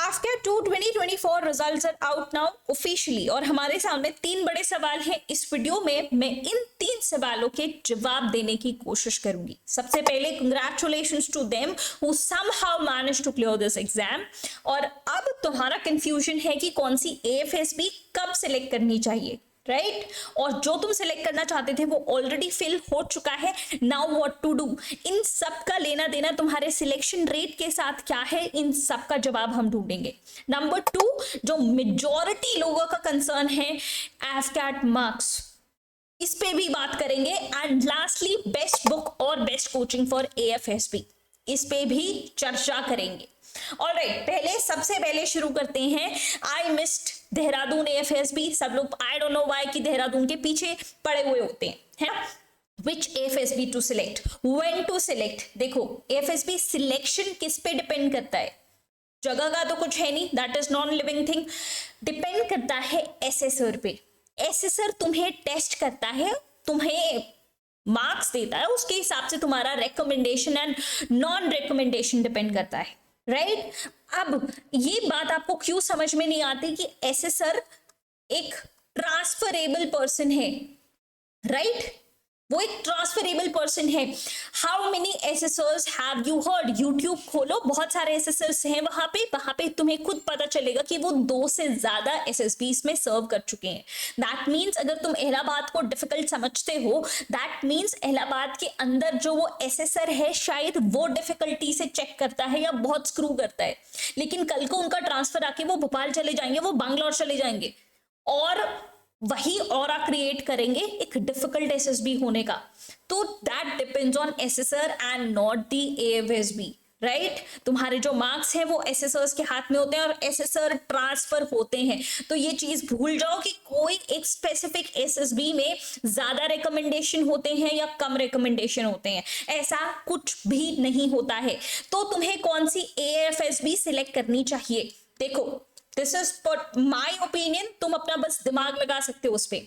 After 2024 results are out now officially और हमारे सामने तीन बड़े सवाल हैं। इस वीडियो में मैं इन तीन सवालों के जवाब देने की कोशिश करूंगी। सबसे पहले congratulations to them who somehow managed to clear this exam. और अब तुम्हारा कंफ्यूजन है कि कौन सी एएफएसबी कब सिलेक्ट करनी चाहिए, राइट और जो तुम सिलेक्ट करना चाहते थे वो ऑलरेडी फिल हो चुका है। नाउ व्हाट टू डू, इन सब का लेना देना तुम्हारे सिलेक्शन रेट के साथ क्या है, इन सब का जवाब हम ढूंढेंगे। नंबर 2, जो मेजॉरिटी लोगों का कंसर्न है, एफकैट मार्क्स, इस पे भी बात करेंगे। एंड लास्टली बेस्ट बुक और बेस्ट कोचिंग फॉर एएफएसबी, इस पे भी चर्चा करेंगे। ऑलराइट, सबसे पहले शुरू करते हैं। I missed Dehradun AFSB. सब लोग आई डोंट नो व्हाई कि देहरादून के पीछे पड़े हुए होते हैं, है ना। Which AFSB to select, when to select? देखो AFSB सिलेक्शन किस पे डिपेंड करता है? जगह का तो कुछ है नहीं, that is non living thing. Depend करता है एसेसर पे। एसेसर तुम्हें टेस्ट करता है, तुम्हें मार्क्स देता है, उसके हिसाब से तुम्हारा recommendation and non recommendation depend करता है, राइट। अब ये बात आपको क्यों समझ में नहीं आती कि एसेसर एक ट्रांसफरेबल पर्सन है, राइट वो एक ट्रांसफरेबल पर्सन है। How many assessors have you heard? YouTube खोलो, बहुत सारे एसेसर्स हैं वहां पे तुम्हें खुद पता चलेगा कि वो 2 से ज्यादा एसएसबीज में सर्व कर चुके हैं। दैट मीन्स अगर तुम इलाहाबाद को डिफिकल्ट समझते हो, दैट मीन्स इलाहाबाद के अंदर जो वो एसेसर है शायद वो डिफिकल्टी से चेक करता है या बहुत स्क्रू करता है, लेकिन कल को उनका ट्रांसफर आके वो भोपाल चले जाएंगे, वो बैंगलोर चले जाएंगे और वही ऑरा क्रिएट करेंगे एक डिफिकल्ट एसएसबी होने का। तो that depends on assessor and not the AFSB, right. तुम्हारे जो मार्क्स हैं वो एसेसर्स के हाथ में होते हैं और एसेसर ट्रांसफर होते हैं। तो ये चीज भूल जाओ कि कोई एक स्पेसिफिक एसएसबी में ज्यादा रिकमेंडेशन होते हैं या कम रिकमेंडेशन होते हैं, ऐसा कुछ भी नहीं होता है। तो तुम्हें कौन सी एएफएसबी सिलेक्ट करनी चाहिए? देखो दिस इज माई ओपिनियन, तुम अपना बस दिमाग लगा सकते हो उस पे।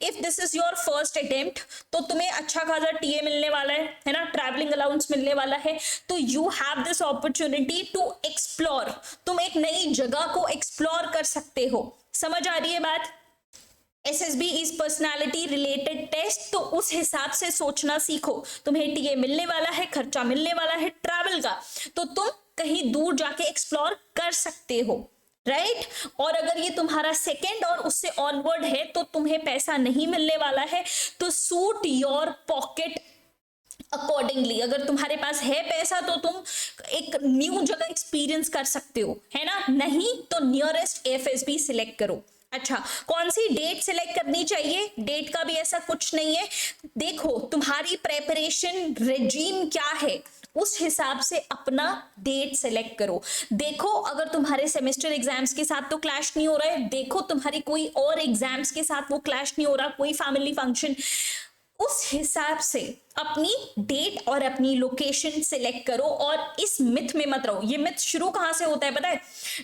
If this is your first attempt तो तुम्हें अच्छा खासा टीए मिलने वाला है ना, ट्रैवलिंग अलाउंस मिलने वाला है, तो you have this opportunity to explore. तुम एक नई जगह को एक्सप्लोर कर सकते हो। समझ आ रही है बात? SSB is personality related test, तो उस हिसाब से सोचना सीखो। तुम्हें टीए मिलने वाला है, खर्चा मिलने वाला है ट्रैवल का, तो तुम कहीं दूर जाके एक्सप्लोर कर सकते हो, राइट और अगर ये तुम्हारा सेकेंड और उससे ऑनवर्ड है तो तुम्हें पैसा नहीं मिलने वाला है। तो सूट योर पॉकेट अकॉर्डिंगली। अगर तुम्हारे पास है पैसा तो तुम एक न्यू जगह एक्सपीरियंस कर सकते हो, है ना। नहीं तो नियरेस्ट एएफएसबी सिलेक्ट करो। अच्छा, कौन सी डेट सिलेक्ट करनी चाहिए? डेट का भी ऐसा कुछ नहीं है। देखो तुम्हारी प्रेपरेशन रेजीम क्या है, उस हिसाब से अपना डेट सेलेक्ट करो। देखो अगर तुम्हारे सेमेस्टर एग्जाम्स के साथ तो क्लैश नहीं हो रहा है, देखो तुम्हारी कोई और एग्जाम्स के साथ वो क्लैश नहीं हो रहा, कोई फैमिली फंक्शन, उस हिसाब से अपनी डेट और अपनी लोकेशन सिलेक्ट करो। और इस मिथ में मत रहो। ये मिथ शुरू कहां से होता है पता है?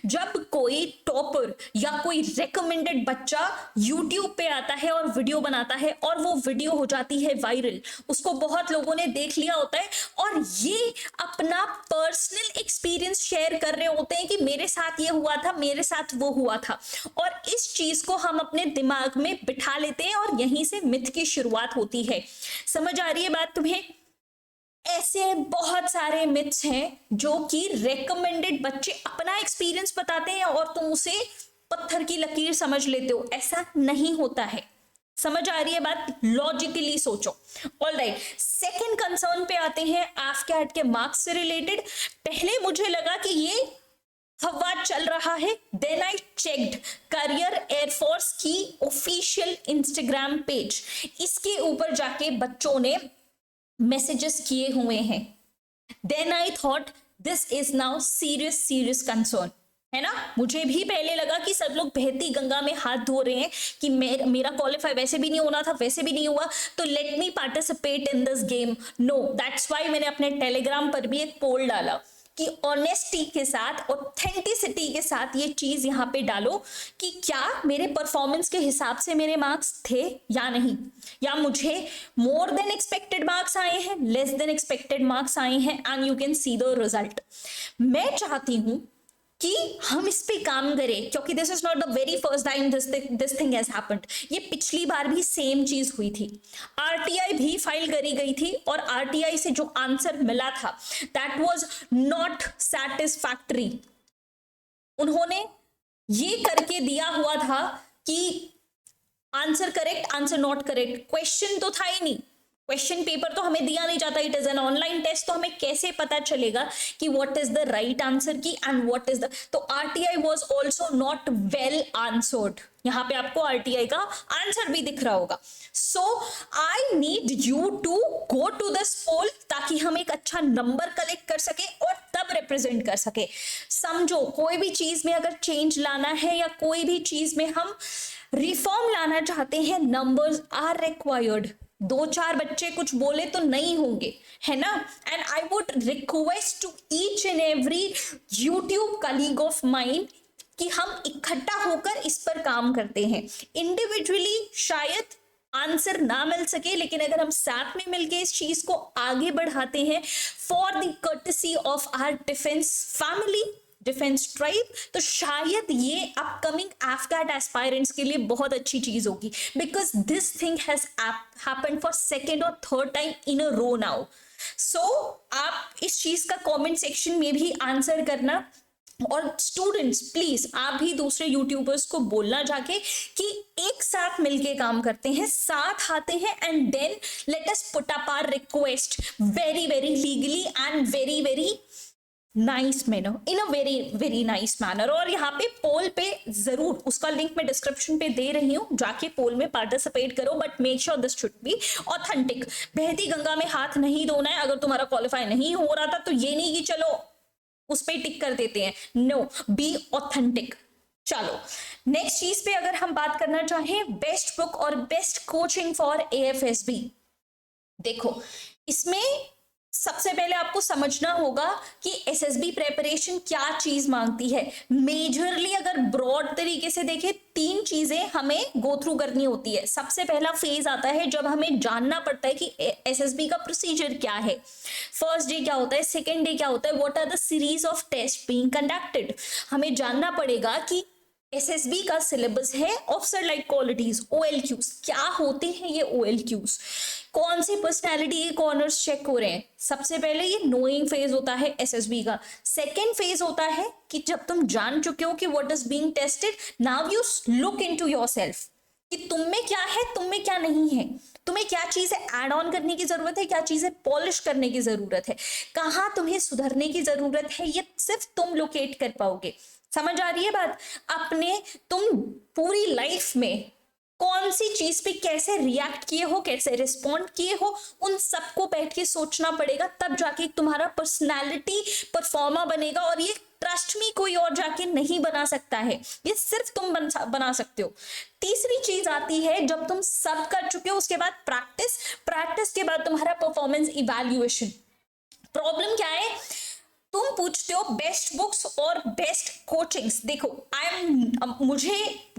जब कोई टॉपर या कोई रेकमेंडेड बच्चा यूट्यूब पे आता है और वीडियो बनाता है और वो वीडियो हो जाती है वायरल, उसको बहुत लोगों ने देख लिया होता है और ये अपना पर्सनल एक्सपीरियंस शेयर कर रहे होते हैं कि मेरे साथ ये हुआ था, मेरे साथ वो हुआ था, और इस चीज को हम अपने दिमाग में बिठा लेते हैं और यहीं से मिथ की शुरुआत होती है। समझ आ रही है बात तुम्हें? ऐसे बहुत सारे मिथ्स हैं जो कि रेकमेंडेड बच्चे अपना एक्सपीरियंस बताते हैं और तुम उसे पत्थर की लकीर समझ लेते हो। ऐसा नहीं होता है। समझ आ रही है बात? लॉजिकली सोचो। ऑलराइट, सेकंड कंसर्न पे आते हैं, एफकैट के मार्क्स से रिलेटेड। पहले मुझे लगा कि ये हवा चल रहा है, then I checked career air force की ऑफिशियल इंस्टाग्राम पेज, इसके ऊपर जाके बच्चों ने मैसेजेस किए हुए हैं। Then I thought this is now serious concern, है ना। मुझे भी पहले लगा कि सब लोग बहती गंगा में हाथ धो रहे हैं कि मेरा क्वालिफाई वैसे भी नहीं होना था, वैसे भी नहीं हुआ, तो let me participate in this game. No, that's why मैंने अपने टेलीग्राम पर भी एक पोल डाला कि ऑनेस्टी के साथ, ऑथेंटिसिटी के साथ ये चीज यहाँ पे डालो कि क्या मेरे परफॉर्मेंस के हिसाब से मेरे मार्क्स थे या नहीं, या मुझे मोर देन एक्सपेक्टेड मार्क्स आए हैं, लेस देन एक्सपेक्टेड मार्क्स आए हैं, and you can see the result. मैं चाहती हूं कि हम इस पे काम करें, क्योंकि this is not the very first time this thing has happened. ये पिछली बार भी सेम चीज हुई थी, आरटीआई भी फाइल करी गई थी और आरटीआई से जो आंसर मिला था दैट वाज नॉट सैटिस्फैक्टरी। उन्होंने ये करके दिया हुआ था कि answer correct, answer not correct, question तो था ही नहीं, क्वेश्चन पेपर तो हमें दिया नहीं जाता, it is an online test, तो हमें कैसे पता चलेगा कि what is the right answer key and what is the, तो RTI was also not well answered. यहां पे आपको आरटीआई का आंसर भी दिख रहा होगा। So I need you to go to this poll ताकि हम एक अच्छा नंबर कलेक्ट कर सके और तब रिप्रेजेंट कर सके। समझो, कोई भी चीज में अगर चेंज लाना है या कोई भी चीज में हम रिफॉर्म लाना चाहते हैं, नंबर्स आर रिक्वायर्ड। दो चार बच्चे कुछ बोले तो नहीं होंगे, है ना। And I would request to each and every YouTube colleague of mine कि हम इकट्ठा होकर इस पर काम करते हैं। इंडिविजुअली शायद आंसर ना मिल सके, लेकिन अगर हम साथ में मिलकर इस चीज को आगे बढ़ाते हैं for the courtesy of our defence family, defence tribe, तो शायद ये अपकमिंग एफकैट एस्पायरेंट्स के लिए बहुत अच्छी चीज होगी, because this thing has happened for second और third time in a row now. सो आप इस चीज का कमेंट सेक्शन में भी आंसर करना, और स्टूडेंट्स प्लीज आप भी दूसरे यूट्यूबर्स को बोलना जाके कि एक साथ मिलके काम करते हैं, साथ आते हैं, and then let us put up our request very very legally and very very nice manner, in a very very nice manner. और यहाँ पे पोल पे जरूर, उसका लिंक मैं डिस्क्रिप्शन पे दे रही हूँ, जाके पोल में पार्टिसिपेट करो, but make sure this should be authentic. बहती गंगा में हाथ नहीं धोना है। अगर तुम्हारा क्वालिफाई नहीं हो रहा था तो ये नहीं कि चलो उस पर टिक कर देते हैं, नो, बी ऑथेंटिक। चलो नेक्स्ट चीज पे अगर हम बात करना चाहें, बेस्ट बुक और बेस्ट कोचिंग फॉर एएफएसबी। देखो, इसमें सबसे पहले आपको समझना होगा कि एसएसबी प्रेपरेशन क्या चीज मांगती है। मेजरली अगर ब्रॉड तरीके से देखें, तीन चीजें हमें गो थ्रू करनी होती है। सबसे पहला फेज आता है जब हमें जानना पड़ता है कि एसएसबी का प्रोसीजर क्या है, फर्स्ट डे क्या होता है, सेकेंड डे क्या होता है, what are the series of test being conducted. हमें जानना पड़ेगा कि एसएसबी का सिलेबस है ऑफिसर लाइक क्वालिटीज, ओएलक्यूज क्या होते हैं, ये ओएलक्यूज कौन सी पर्सनैलिटी के कॉर्नर्स चेक हो रहे हैं। सबसे पहले ये नोइंग फेज होता है एसएसबी का। सेकेंड फेज होता है कि जब तुम जान चुके हो कि what is being tested, now you look into yourself कि तुम में क्या है, तुम में क्या नहीं है, तुम्हें क्या चीजें ऐड ऑन करने की जरूरत है, क्या चीजें पॉलिश करने की जरूरत है, कहाँ तुम्हें सुधरने की जरूरत है, ये सिर्फ तुम लोकेट कर पाओगे। समझ आ रही है बात। अपने तुम पूरी लाइफ में कौन सी चीज पे कैसे रिएक्ट किए हो, कैसे रिस्पॉन्ड किए हो, उन सबको बैठ के सोचना पड़ेगा, तब जाके तुम्हारा पर्सनालिटी परफॉर्मा बनेगा। और ये ट्रस्ट मी कोई और जाके नहीं बना सकता है, ये सिर्फ तुम बना सकते हो। तीसरी चीज आती है जब तुम सब कर चुके हो, उसके बाद प्रैक्टिस, प्रैक्टिस के बाद तुम्हारा परफॉर्मेंस इवैल्यूएशन। प्रॉब्लम क्या है, तुम पूछते हो बेस्ट बुक्स और बेस्ट कोचिंग्स। देखो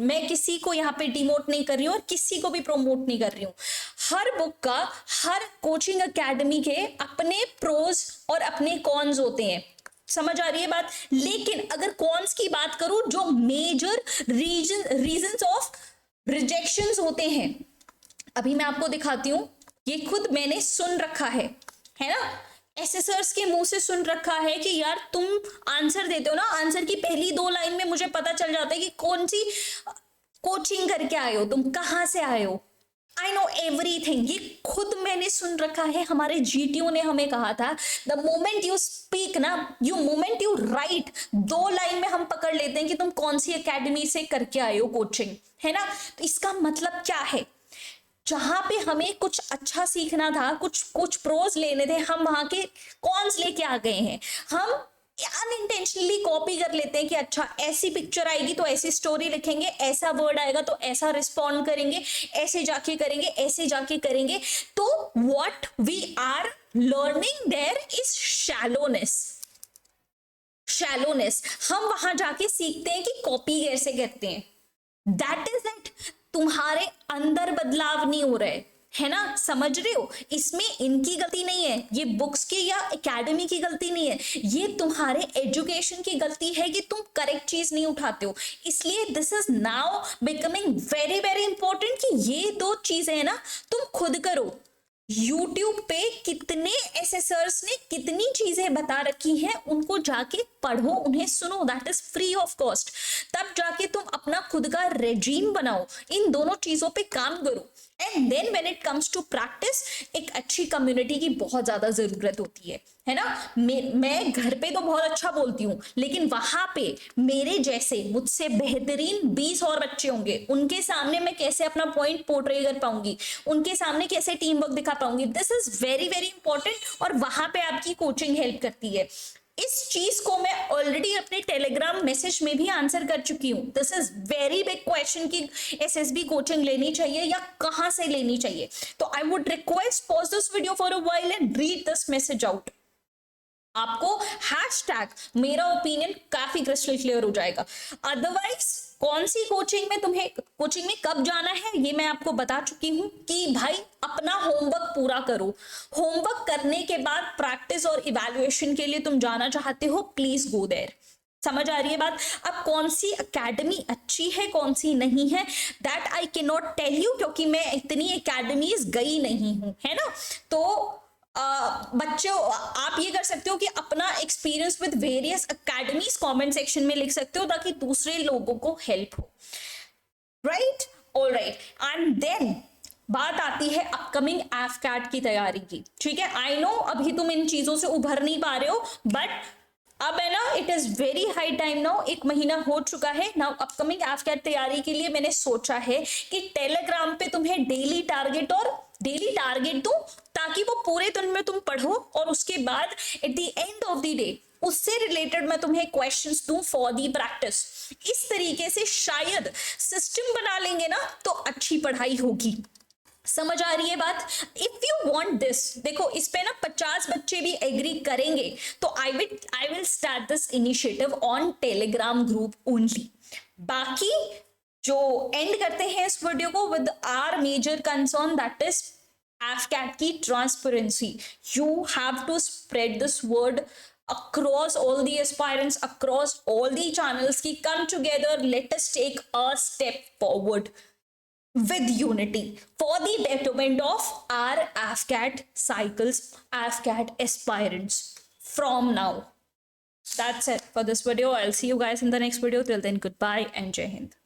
मैं किसी को यहाँ पे डिमोट नहीं कर रही हूँ और किसी को भी प्रोमोट नहीं कर रही हूँ। हर बुक का, हर कोचिंग एकेडमी के अपने प्रोज और अपने कॉन्स होते हैं, समझ आ रही है बात। लेकिन अगर कॉन्स की बात करूं, जो मेजर रीजंस ऑफ रिजेक्शंस होते हैं, अभी मैं आपको दिखाती हूँ, ये खुद मैंने सुन रखा है ना, एसेसर्स के मुंह से सुन रखा है कि यार तुम आंसर देते हो ना, आंसर की पहली 2 लाइन में मुझे पता चल जाता है कि कौन सी कोचिंग करके आए हो, तुम कहां से आए हो, आई नो एवरीथिंग। ये खुद मैंने सुन रखा है, हमारे जीटीओ ने हमें कहा था, द मोमेंट यू स्पीक ना, मोमेंट यू राइट, 2 लाइन में हम पकड़ लेते हैं कि तुम कौन सी एकेडमी से करके आए हो कोचिंग, है ना। तो इसका मतलब क्या है, जहां पे हमें कुछ अच्छा सीखना था, कुछ प्रोज लेने थे, हम वहां के कॉन्स लेके आ गए हैं। हम अनइंटेंशनली कॉपी कर लेते हैं कि अच्छा ऐसी पिक्चर आएगी तो ऐसी स्टोरी लिखेंगे, ऐसा वर्ड आएगा तो ऐसा रिस्पॉन्ड करेंगे, ऐसे जाके करेंगे, ऐसे जाके करेंगे। तो what we are learning there is shallowness. हम वहां जाके सीखते हैं कि कॉपी कैसे करते हैं, दैट इज इट। तुम्हारे अंदर बदलाव नहीं हो रहा है, है ना, समझ रहे हो, इसमें इनकी गलती नहीं है, ये बुक्स की या एकेडमी की गलती नहीं है, ये तुम्हारे एजुकेशन की गलती है कि तुम करेक्ट चीज नहीं उठाते हो। इसलिए this is now becoming very very important कि ये दो चीजें है ना तुम खुद करो। YouTube पे कितने एसेसर्स ने कितनी चीजें बता रखी हैं, उनको जाके पढ़ो, उन्हें सुनो, that is free of cost. तब जाके तुम अपना खुद का रेजीम बनाओ, इन दोनों चीजों पे काम करो। And then when it comes to practice, एक अच्छी कम्युनिटी की बहुत ज्यादा जरूरत होती है ना। मैं घर पे तो बहुत अच्छा बोलती हूँ, लेकिन वहां पे मेरे जैसे मुझसे बेहतरीन 20 और बच्चे होंगे, उनके सामने मैं कैसे अपना पॉइंट पोर्ट्रे कर पाऊंगी, उनके सामने कैसे टीम वर्क दिखा पाऊंगी, this is very very important. और वहां पे आपकी कोचिंग हेल्प करती है। इस चीज को मैं ऑलरेडी अपने टेलीग्राम मैसेज में भी आंसर कर चुकी हूं। This is very big question कि एसएसबी कोचिंग लेनी चाहिए या कहां से लेनी चाहिए। तो आई would request pause this video for a while and read this message out. आपको हैशटैग मेरा ओपिनियन काफी क्रिस्टल क्लियर हो जाएगा। अदरवाइज कौन सी कोचिंग में तुम्हें कोचिंग में कब जाना है ये मैं आपको बता चुकी हूं कि भाई अपना होमवर्क पूरा करो। होमवर्क करने के बाद प्रैक्टिस और इवैल्यूएशन के लिए तुम जाना चाहते हो, प्लीज गो देयर। समझ आ रही है बात। अब कौन सी एकेडमी अच्छी है कौन सी नहीं है, that I can not tell you, क्योंकि मैं इतनी एकेडमीज गई नहीं हूं, है ना। तो बच्चों आप ये कर सकते हो कि अपना experience with various academies comment section में लिख सकते हो ताकि दूसरे लोगों को हेल्प हो, right. All right, and then बात आती है अपकमिंग एफकैट की तैयारी की। ठीक है, आई नो अभी तुम इन चीजों से उभर नहीं पा रहे हो, बट अब है ना it is very high time now. 1 महीना हो चुका है नाउ। अपकमिंग एफकैट तैयारी के लिए मैंने सोचा है कि टेलीग्राम पे तुम्हें डेली टारगेट दूं ताकि वो पूरे दिन में तुम पढ़ो, और उसके बाद at the end of the day उससे रिलेटेड मैं तुम्हें क्वेश्चंस दूं फॉर दी प्रैक्टिस। इस तरीके से शायद सिस्टम बना लेंगे ना तो अच्छी पढ़ाई होगी। समझ आ रही है बात। इफ यू वांट दिस, देखो इस पे ना 50 बच्चे भी एग्री करेंगे तो I will start this initiative on Telegram group only. बाकी जो एंड करते हैं इस वीडियो को with our major concern, that is AFCAT की transparency. You have to spread this word across all the aspirants, across all the channels ki come together, let us take a step forward with unity for the betterment of our AFCAT cycles, AFCAT aspirants from now. That's it for this video. I'll see you guys in the next video. Till then, goodbye and Jai Hind.